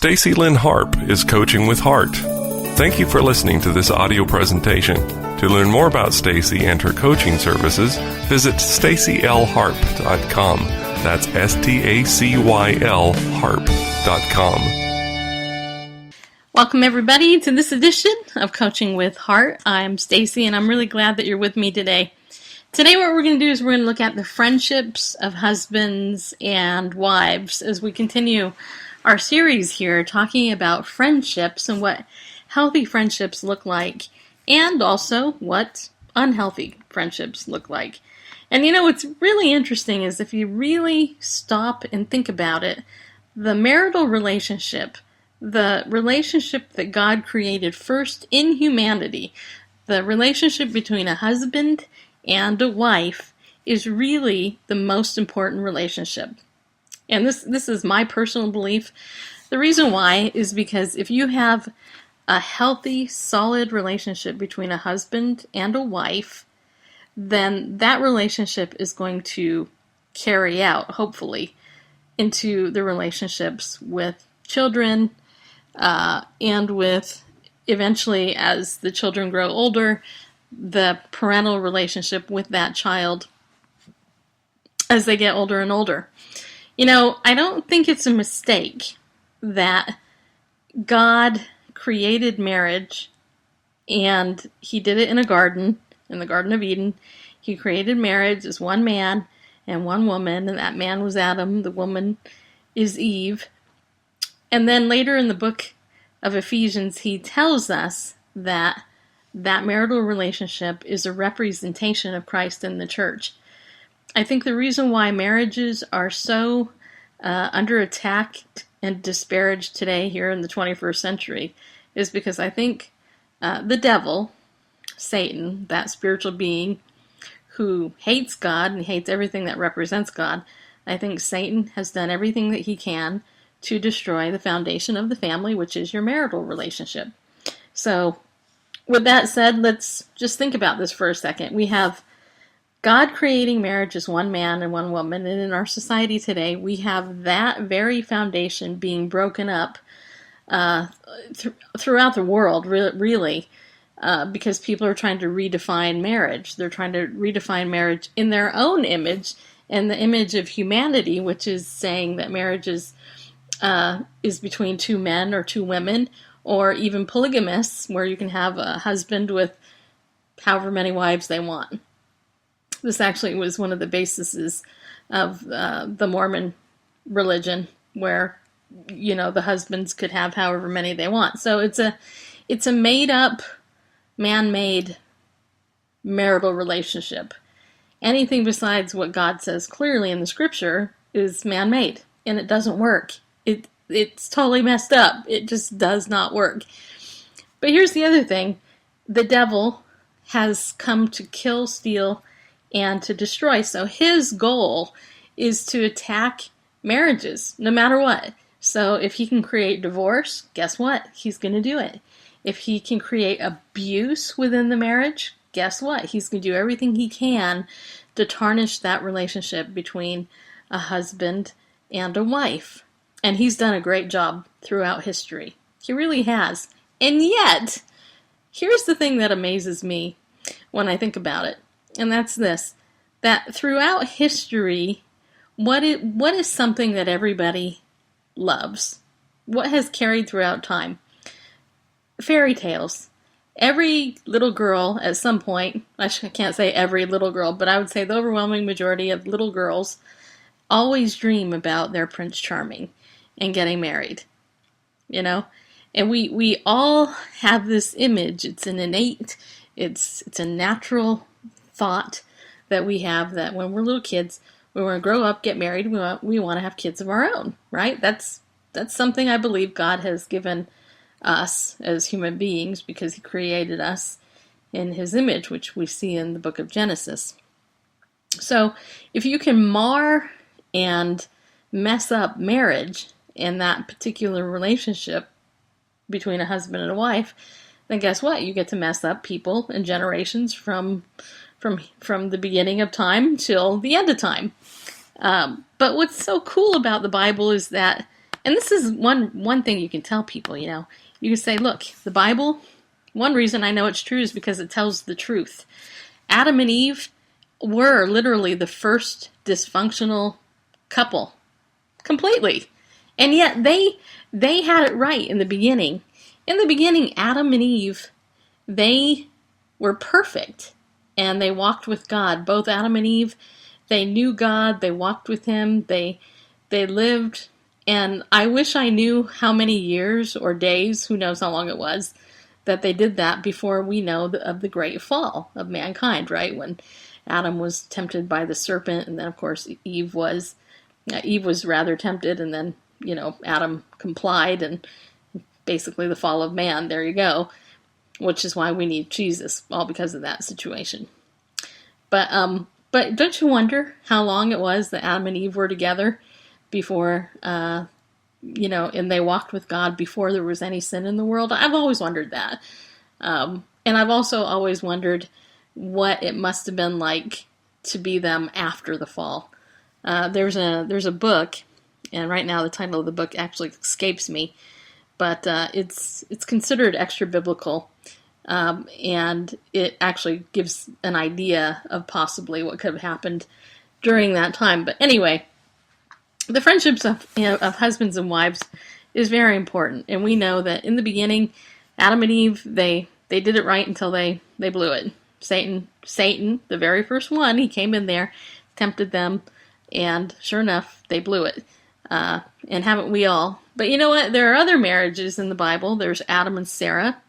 Stacy Lynn Harp is coaching with heart. Thank you for listening to this audio presentation. To learn more about Stacy and her coaching services, visit stacylharp.com. That's STACYL harp.com. Welcome everybody to this edition of Coaching with Heart. I'm Stacy and I'm really glad that you're with me today. Today what we're going to do is we're going to look at the friendships of husbands and wives as we continue our series here talking about friendships and what healthy friendships look like and also what unhealthy friendships look like. And you know what's really interesting is if you really stop and think about it, the marital relationship, the relationship that God created first in humanity, the relationship between a husband and a wife is really the most important relationship. And this is my personal belief. The reason why is because if you have a healthy, solid relationship between a husband and a wife, then that relationship is going to carry out, hopefully, into the relationships with children and with, eventually, as the children grow older, the parental relationship with that child as they get older and older. You know, I don't think it's a mistake that God created marriage and He did it in a garden, in the Garden of Eden. He created marriage as one man and one woman, and that man was Adam, the woman is Eve. And then later in the book of Ephesians, he tells us that that marital relationship is a representation of Christ in the church. I think the reason why marriages are so under attack and disparaged today here in the 21st century is because I think the devil, Satan, that spiritual being who hates God and hates everything that represents God, I think Satan has done everything that he can to destroy the foundation of the family, which is your marital relationship. So, with that said, let's just think about this for a second. We have God creating marriage as one man and one woman, and in our society today, we have that very foundation being broken up throughout the world, really, because people are trying to redefine marriage. They're trying to redefine marriage in their own image, and the image of humanity, which is saying that marriage is between two men or two women, or even polygamous, where you can have a husband with however many wives they want. This actually was one of the bases of the Mormon religion, where, you know, the husbands could have however many they want. So it's a made-up, man-made marital relationship. Anything besides what God says clearly in the Scripture is man-made, and it doesn't work. It's totally messed up. It just does not work. But here's the other thing. The devil has come to kill, steal, and to destroy. So his goal is to attack marriages, no matter what. So if he can create divorce, guess what? He's going to do it. If he can create abuse within the marriage, guess what? He's going to do everything he can to tarnish that relationship between a husband and a wife. And he's done a great job throughout history. He really has. And yet, here's the thing that amazes me when I think about it. And that's this, that throughout history, what is something that everybody loves? What has carried throughout time? Fairy tales. Every little girl at some point, I can't say every little girl, but I would say the overwhelming majority of little girls always dream about their Prince Charming and getting married, you know? And we all have this image. It's an innate, it's a natural thought that we have that when we're little kids, we want to grow up, get married, we want to have kids of our own, right? That's something I believe God has given us as human beings because He created us in His image, which we see in the book of Genesis. So if you can mar and mess up marriage and that particular relationship between a husband and a wife, then guess what? You get to mess up people and generations from the beginning of time till the end of time. But what's so cool about the Bible is that And this is one thing you can tell people, you know. You can say, look, the Bible, one reason I know it's true is because it tells the truth. Adam and Eve were literally the first dysfunctional couple. Completely. And yet they had it right in the beginning. In the beginning, Adam and Eve, they were perfect. And they walked with God. Both Adam and Eve, they knew God. They walked with Him. They lived. And I wish I knew how many years or days, who knows how long it was, that they did that before we know of the great fall of mankind, right? When Adam was tempted by the serpent, and then, of course, Eve was rather tempted, and then, you know, Adam complied, and basically the fall of man. There you go. Which is why we need Jesus, all because of that situation. But don't you wonder how long it was that Adam and Eve were together before, you know, and they walked with God before there was any sin in the world? I've always wondered that. And I've also always wondered what it must have been like to be them after the fall. There's a book, and right now the title of the book actually escapes me, but it's considered extra biblical. And it actually gives an idea of possibly what could have happened during that time. But anyway, the friendships of husbands and wives is very important. And we know that in the beginning, Adam and Eve, they did it right until they blew it. Satan, the very first one, he came in there, tempted them, and sure enough, they blew it. And haven't we all? But you know what? There are other marriages in the Bible. There's Adam and Sarah,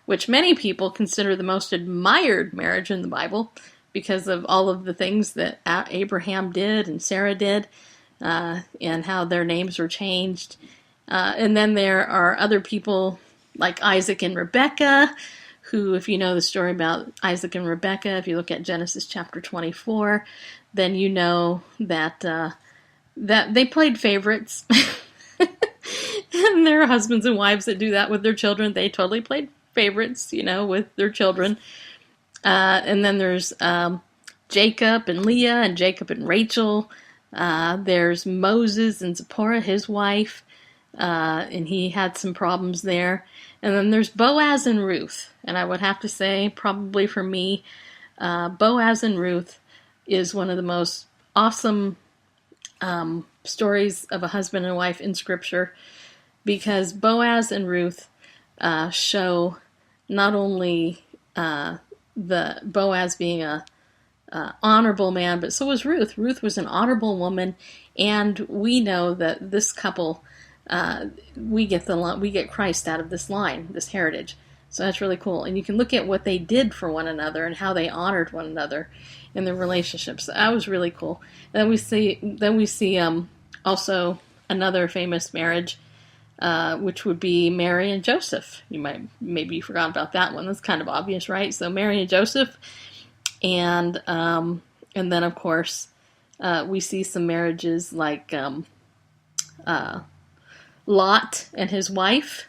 which many people consider the most admired marriage in the Bible because of all of the things that Abraham did and Sarah did, and how their names were changed. And then there are other people like Isaac and Rebekah, who, if you know the story about Isaac and Rebekah, if you look at Genesis chapter 24, then you know that that they played favorites. And there are husbands and wives that do that with their children. They totally played favorites, you know, with their children. And then there's Jacob and Leah, and Jacob and Rachel. There's Moses and Zipporah, his wife, and he had some problems there. And then there's Boaz and Ruth. And I would have to say, probably for me, Boaz and Ruth is one of the most awesome stories of a husband and wife in Scripture, because Boaz and Ruth show not only the Boaz being a honorable man, but so was Ruth. Ruth was an honorable woman, and we know that this couple, we get Christ out of this line, this heritage. So that's really cool. And you can look at what they did for one another and how they honored one another in their relationships. So that was really cool. And then we see also another famous marriage, which would be Mary and Joseph. Maybe you forgot about that one. That's kind of obvious, right? So Mary and Joseph, and then of course we see some marriages like Lot and his wife,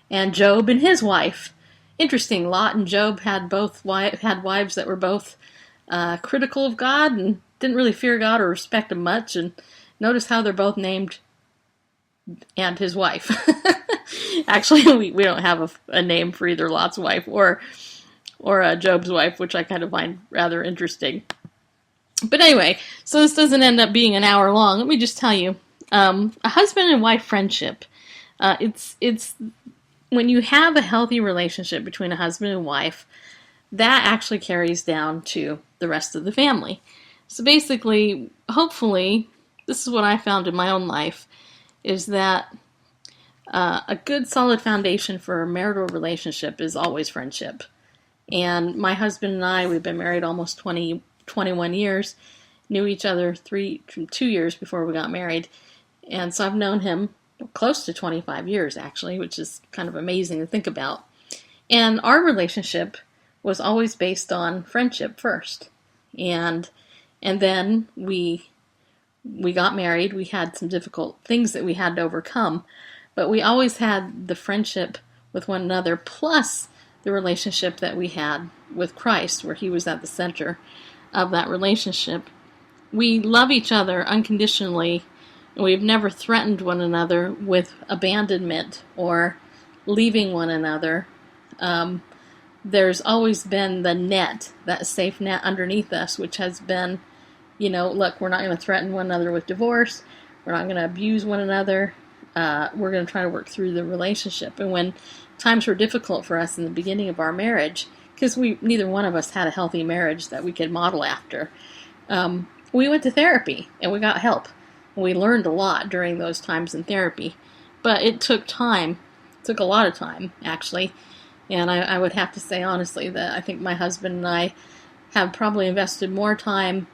and Job and his wife. Interesting. Lot and Job had wives that were both critical of God and didn't really fear God or respect Him much. And notice how they're both named and his wife. Actually, we don't have a name for either Lot's wife or Job's wife, which I kind of find rather interesting. But anyway, so this doesn't end up being an hour long. Let me just tell you, a husband and wife friendship. It's when you have a healthy relationship between a husband and wife, that actually carries down to the rest of the family. So basically, hopefully, this is what I found in my own life, is that a good solid foundation for a marital relationship is always friendship. And my husband and I, we've been married almost 21 years, knew each other 2 years before we got married. And so I've known him close to 25 years, actually, which is kind of amazing to think about. And our relationship was always based on friendship first. And then we got married. We had some difficult things that we had to overcome, but we always had the friendship with one another, plus the relationship that we had with Christ, where He was at the center of that relationship. We love each other unconditionally And we've never threatened one another with abandonment or leaving one another. There's always been the net, that safe net underneath us, which has been, look, we're not going to threaten one another with divorce. We're not going to abuse one another. We're going to try to work through the relationship. And when times were difficult for us in the beginning of our marriage, because neither one of us had a healthy marriage that we could model after, we went to therapy and we got help. And we learned a lot during those times in therapy. But it took time. It took a lot of time, actually. And I would have to say honestly that I think my husband and I have probably invested more time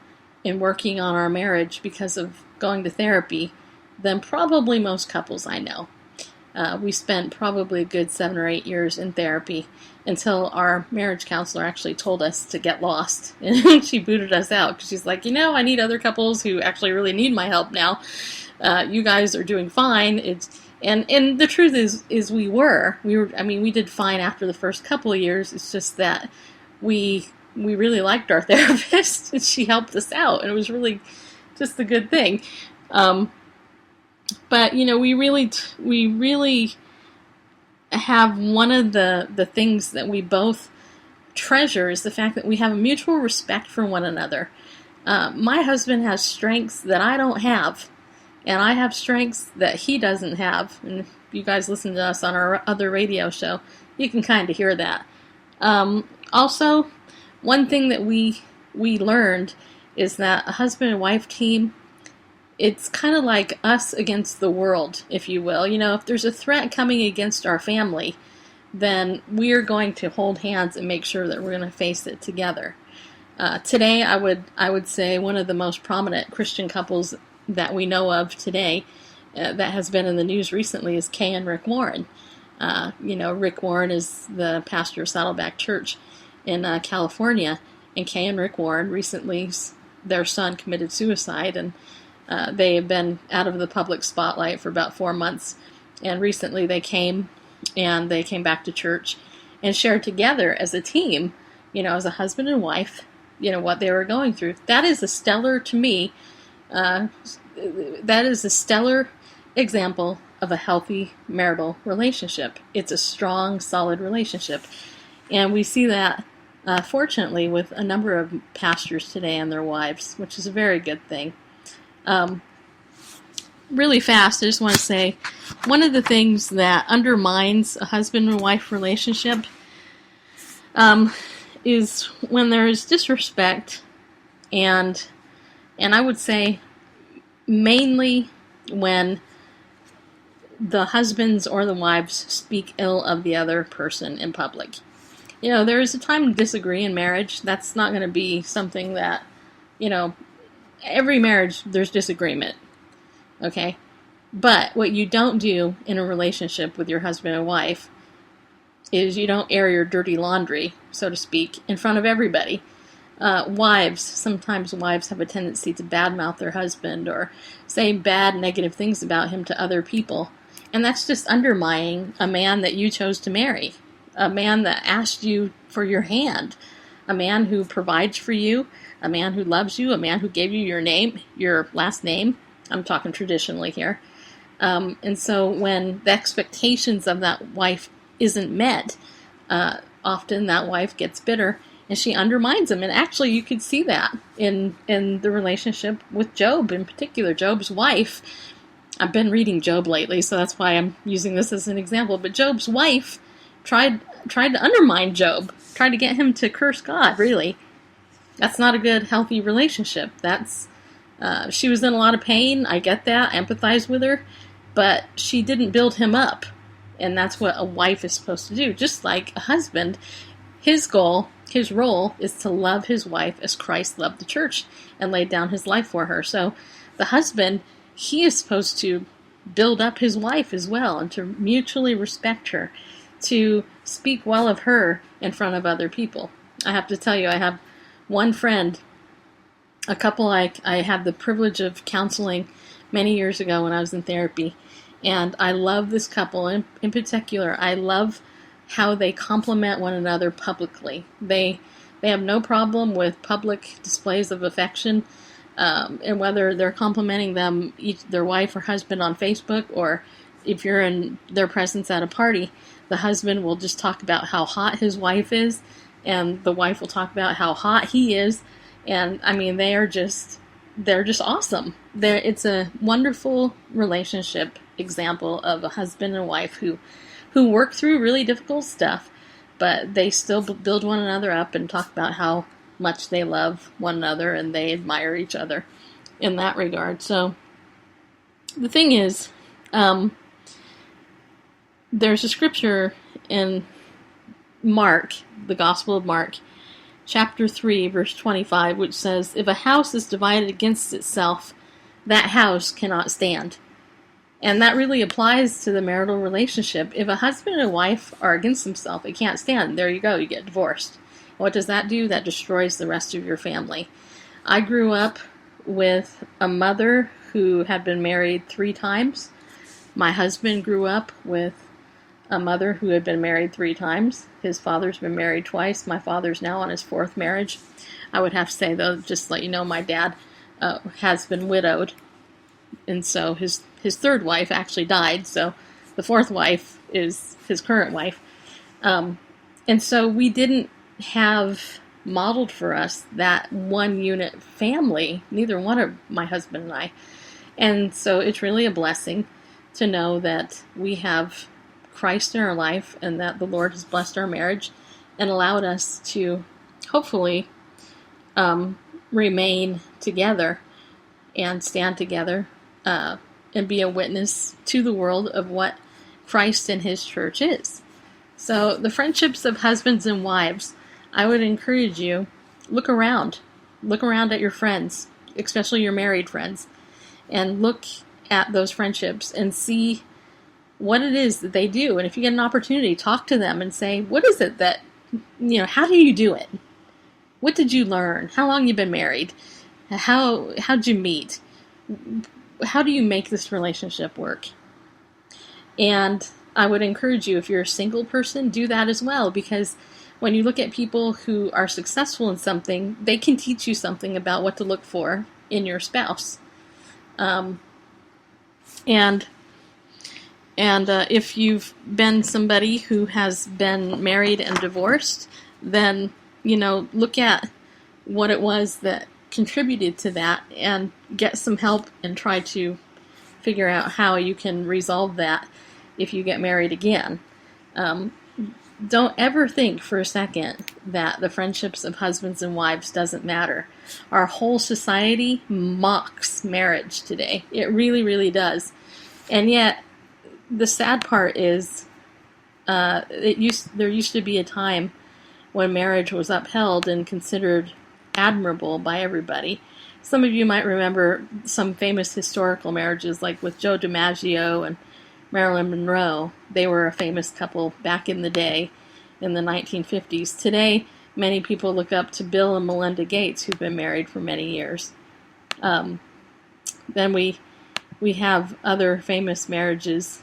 in working on our marriage because of going to therapy than probably most couples I know. We spent probably a good 7 or 8 years in therapy until our marriage counselor actually told us to get lost. And she booted us out because she's like, I need other couples who actually really need my help now. You guys are doing fine. And the truth is we did fine after the first couple of years. It's just that we really liked our therapist and she helped us out, and it was really just a good thing. But we really have one of the things that we both treasure is the fact that we have a mutual respect for one another. My husband has strengths that I don't have. And I have strengths that he doesn't have. And if you guys listen to us on our other radio show, you can kind of hear that. Also, one thing that we learned is that a husband and wife team, it's kind of like us against the world, if you will. If there's a threat coming against our family, then we are going to hold hands and make sure that we're going to face it together. Today, I would say one of the most prominent Christian couples that we know of today that has been in the news recently is Kay and Rick Warren. Rick Warren is the pastor of Saddleback Church in California, and Kay and Rick Warren recently, their son committed suicide, and they have been out of the public spotlight for about 4 months. And recently they came back to church and shared together as a team, as a husband and wife, what they were going through. That is a stellar, to me, that is a stellar example of a healthy marital relationship. It's a strong, solid relationship. And we see that, fortunately, with a number of pastors today and their wives, which is a very good thing. Really fast, I just want to say, one of the things that undermines a husband and wife relationship is when there is disrespect, and I would say mainly when the husbands or the wives speak ill of the other person in public. There is a time to disagree in marriage. That's not going to be something that, every marriage there's disagreement. Okay? But what you don't do in a relationship with your husband and wife is you don't air your dirty laundry, so to speak, in front of everybody. Sometimes wives have a tendency to badmouth their husband or say bad, negative things about him to other people. And that's just undermining a man that you chose to marry, a man that asked you for your hand, a man who provides for you, a man who loves you, a man who gave you your last name. I'm talking traditionally here. And so when the expectations of that wife isn't met, often that wife gets bitter and she undermines him. And actually, you could see that in the relationship with Job in particular. Job's wife, I've been reading Job lately, so that's why I'm using this as an example. But Job's wife tried to undermine Job, tried to get him to curse God, really. That's not a good, healthy relationship. She was in a lot of pain. I get that. I empathize with her. But she didn't build him up. And that's what a wife is supposed to do. Just like a husband, his goal, his role is to love his wife as Christ loved the church and laid down his life for her. So the husband, he is supposed to build up his wife as well and to mutually respect her, to speak well of her in front of other people. I have to tell you, I have one friend, a couple I had the privilege of counseling many years ago when I was in therapy, and I love this couple in particular. I love how they compliment one another publicly. They have no problem with public displays of affection. And whether they're complimenting them, their wife or husband on Facebook, or if you're in their presence at a party, the husband will just talk about how hot his wife is, and the wife will talk about how hot he is. And I mean, they're just awesome. It's a wonderful relationship example of a husband and wife who work through really difficult stuff, but they still build one another up and talk about how much they love one another and they admire each other in that regard. So the thing is, there's a scripture in Mark, the Gospel of Mark, chapter 3, verse 25, which says, "If a house is divided against itself, that house cannot stand." And that really applies to the marital relationship. If a husband and a wife are against themselves, it can't stand. There you go, you get divorced. What does that do? That destroys the rest of your family. I grew up with a mother who had been married 3 times. My husband grew up with a mother who had been married 3 times. His father's been married twice. My father's now on his 4th marriage. I would have to say, though, just to let you know, my dad has been widowed. And so his 3rd wife actually died. So the 4th wife is his current wife. And so we didn't have modeled for us that one unit family, neither one of my husband and I. And so it's really a blessing to know that we have Christ in our life and that the Lord has blessed our marriage and allowed us to hopefully remain together and stand together and be a witness to the world of what Christ and His church is. So the friendships of husbands and wives, I would encourage you, look around at your friends, especially your married friends, and look at those friendships and see what it is that they do. And if you get an opportunity, talk to them and say, what is it that, how do you do it? What did you learn? How long you been married? How'd you meet? How do you make this relationship work? And I would encourage you, if you're a single person, do that as well, because when you look at people who are successful in something, they can teach you something about what to look for in your spouse. And if you've been somebody who has been married and divorced, then, look at what it was that contributed to that and get some help and try to figure out how you can resolve that if you get married again. Don't ever think for a second that the friendships of husbands and wives doesn't matter. Our whole society mocks marriage today. It really, really does. And yet, the sad part is, there used to be a time when marriage was upheld and considered admirable by everybody. Some of you might remember some famous historical marriages, like with Joe DiMaggio and Marilyn Monroe. They were a famous couple back in the day, in the 1950s. Today, many people look up to Bill and Melinda Gates, who've been married for many years. Then we have other famous marriages,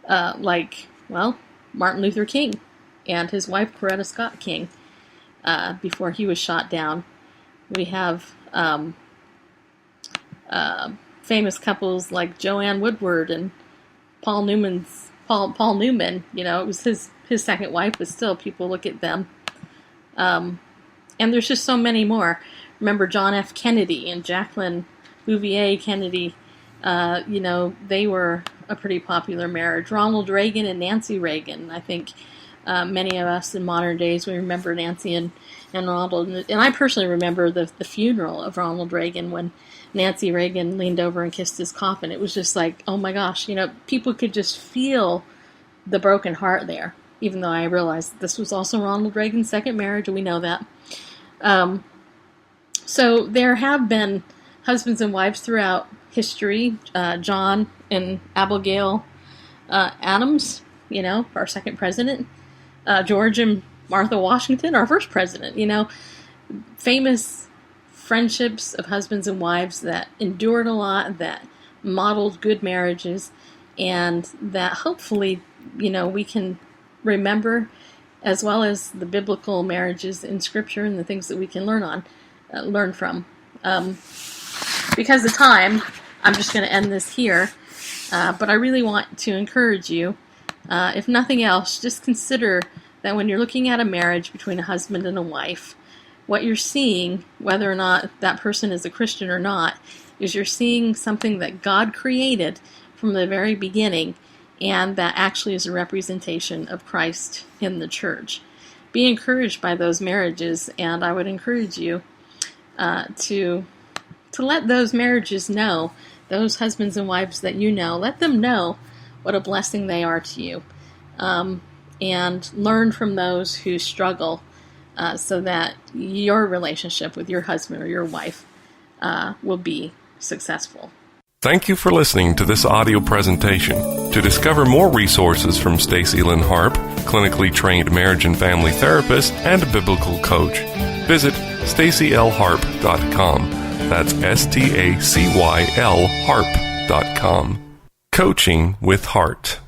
like Martin Luther King and his wife Coretta Scott King, before he was shot down. We have famous couples like Joanne Woodward and Paul Newman. It was his second wife, but still people look at them. And there's just so many more. Remember John F. Kennedy and Jacqueline Bouvier Kennedy. They were a pretty popular marriage. Ronald Reagan and Nancy Reagan. I think many of us in modern days, we remember Nancy and Ronald. And I personally remember the funeral of Ronald Reagan when Nancy Reagan leaned over and kissed his coffin. It was just like, oh my gosh, people could just feel the broken heart there, even though I realized this was also Ronald Reagan's second marriage, and we know that. So there have been husbands and wives throughout history. John and Abigail Adams, our second president. George and Martha Washington, our first president. Famous friendships of husbands and wives that endured a lot, that modeled good marriages, and that hopefully, we can remember, as well as the biblical marriages in Scripture and the things that we can learn from. Because of time, I'm just going to end this here. But I really want to encourage you, if nothing else, just consider that when you're looking at a marriage between a husband and a wife, what you're seeing, whether or not that person is a Christian or not, is you're seeing something that God created from the very beginning, and that actually is a representation of Christ in the church. Be encouraged by those marriages, and I would encourage you to let those marriages know, those husbands and wives that you know, let them know what a blessing they are to you. And learn from those who struggle so that your relationship with your husband or your wife will be successful. Thank you for listening to this audio presentation. To discover more resources from Stacy Lynn Harp, clinically trained marriage and family therapist and biblical coach, visit stacyLharp.com. That's STACYL Harp.com. Coaching with Heart.